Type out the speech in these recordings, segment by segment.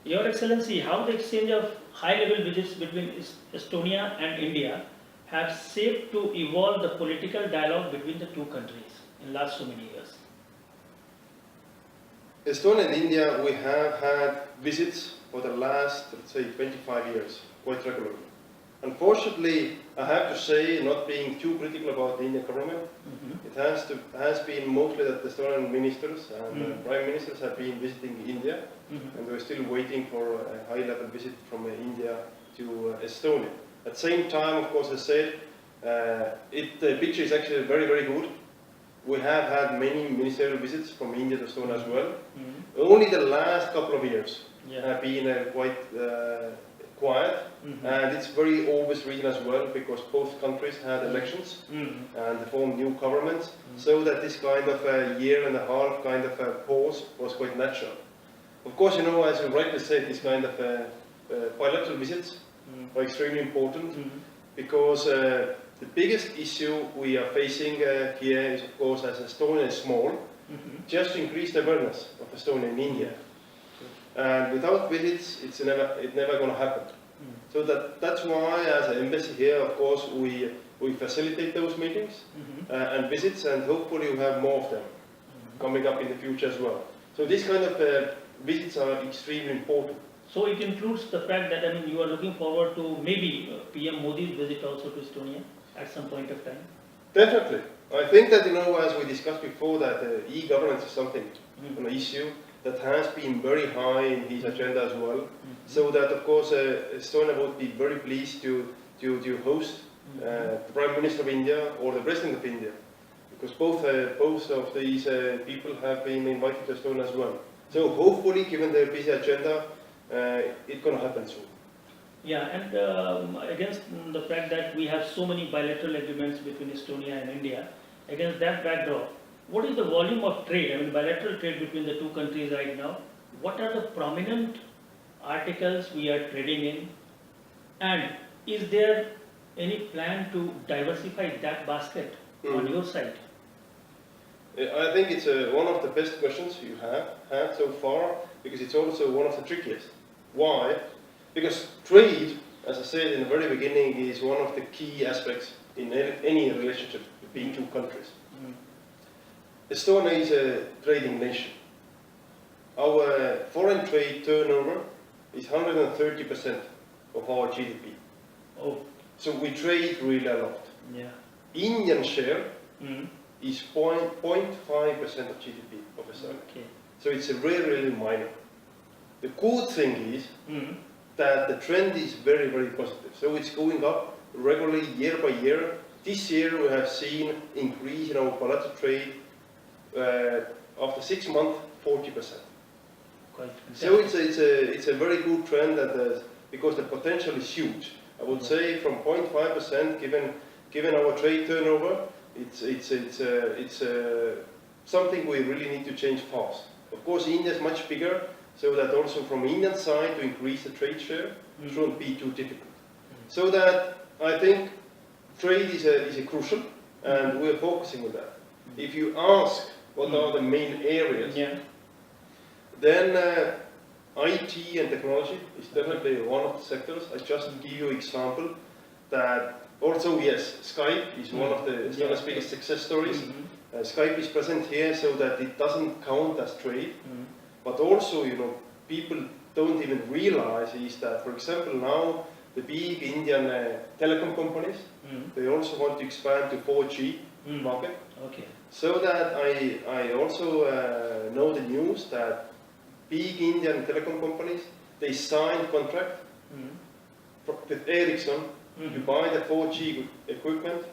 Your Excellency, how the exchange of high-level visits between Estonia and India have shaped to evolve the political dialogue between the two countries in last so many years? Estonia and India, we have had visits for the last, let's say, 25 years, quite regularly. Unfortunately, I have to say, not being too critical about the Indian government, it has been mostly that the Estonian ministers and prime ministers have been visiting India, and we're still waiting for a high-level visit from India to Estonia. At the same time, of course, as I said, the picture is actually very, very good. We have had many ministerial visits from India to Estonia as well. Only the last couple of years have been quite quiet, and it's very obvious reason as well, because both countries had elections and formed new governments, so that this kind of a year and a half kind of a pause was quite natural. Of course, you know, as you rightly said, this kind of bilateral visits are extremely important, because the biggest issue we are facing here is, of course, as Estonia is small, just to increase the awareness of Estonia in India. And without visits, it's never going to happen. So that's why, as an embassy here, of course, we facilitate those meetings and visits, and hopefully we have more of them coming up in the future as well. So these kind of visits are extremely important. So it includes the fact that, I mean, you are looking forward to maybe PM Modi's visit also to Estonia at some point of time? Definitely. I think that, you know, as we discussed before, that e-governance is something, an issue that has been very high in his agenda as well. So that, of course, Estonia would be very pleased to host the Prime Minister of India or the President of India, because both of these people have been invited to Estonia as well. So hopefully, given their busy agenda, it's going to happen soon. Yeah, and against the fact that we have so many bilateral agreements between Estonia and India, against that backdrop, what is the volume of trade, I mean bilateral trade between the two countries right now? What are the prominent articles we are trading in? And is there any plan to diversify that basket on your side? I think it's one of the best questions you have had so far, because it's also one of the trickiest. Why? Because trade, as I said in the very beginning, is one of the key aspects in any relationship between two countries. Estonia is a trading nation. Our foreign trade turnover is 130% of our GDP. Oh. So we trade really a lot. Yeah. Indian share is 0.5% of GDP of Estonia. Okay. So it's really, really minor. The good thing is that the trend is very, very positive. So it's going up regularly year by year. This year we have seen increase in our bilateral trade after 6 months, 40%. Quite so it's a very good trend, that because the potential is huge. I would say from 0.5%, given our trade turnover, it's something we really need to change fast. Of course, India is much bigger, so that also from Indian side to increase the trade share shouldn't be too difficult. So that I think trade is a crucial, and we are focusing on that. If you ask what are the main areas, then IT and technology is definitely one of the sectors. I just give you an example that also, yes, Skype is one of the Estonia's biggest success stories. Skype is present here so that it doesn't count as trade, but also, you know, people don't even realize is that, for example, now the big Indian telecom companies, they also want to expand to 4G market. Okay. So that I also know the news that big Indian telecom companies, they signed contract with Ericsson to buy the 4G equipment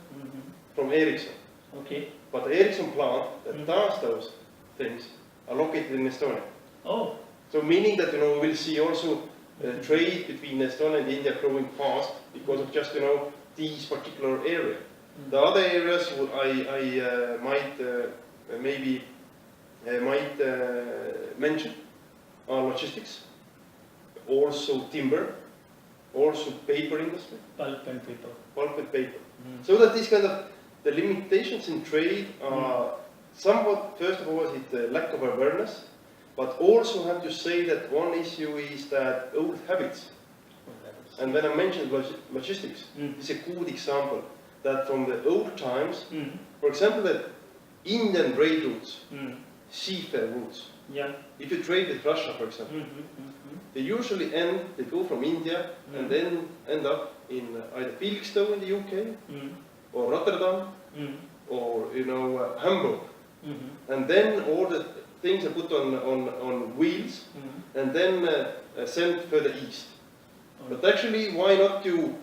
from Ericsson. Okay. But the Ericsson plant that does those things are located in Estonia. Oh. So meaning that, you know, we will see also trade between Estonia and India growing fast because of just, you know, these particular area. The other areas I might mention are logistics, also timber, also paper industry. Pulp and paper. Pulp and paper. So that these kind of, the limitations in trade are somewhat, first of all, it's the lack of awareness, But also have to say that one issue is that old habits. And when I mentioned logistics, it's a good example that from the old times, for example, the Indian trade routes, seafarer routes. Yeah. If you trade with Russia, for example, they usually they go from India and then end up in either Felixstowe in the UK, or Rotterdam, or Hamburg. And then all the things are put on wheels and then sent further east. But actually, why not to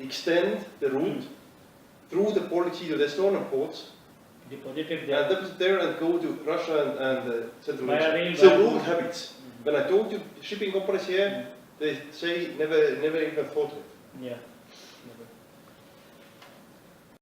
extend the route through the Baltic to the Estonian ports, Deposited and deposit there and go to Russia and Central Via Asia. rail, So via old road. habits. When I told you shipping companies here, they say never even thought of it. Yeah.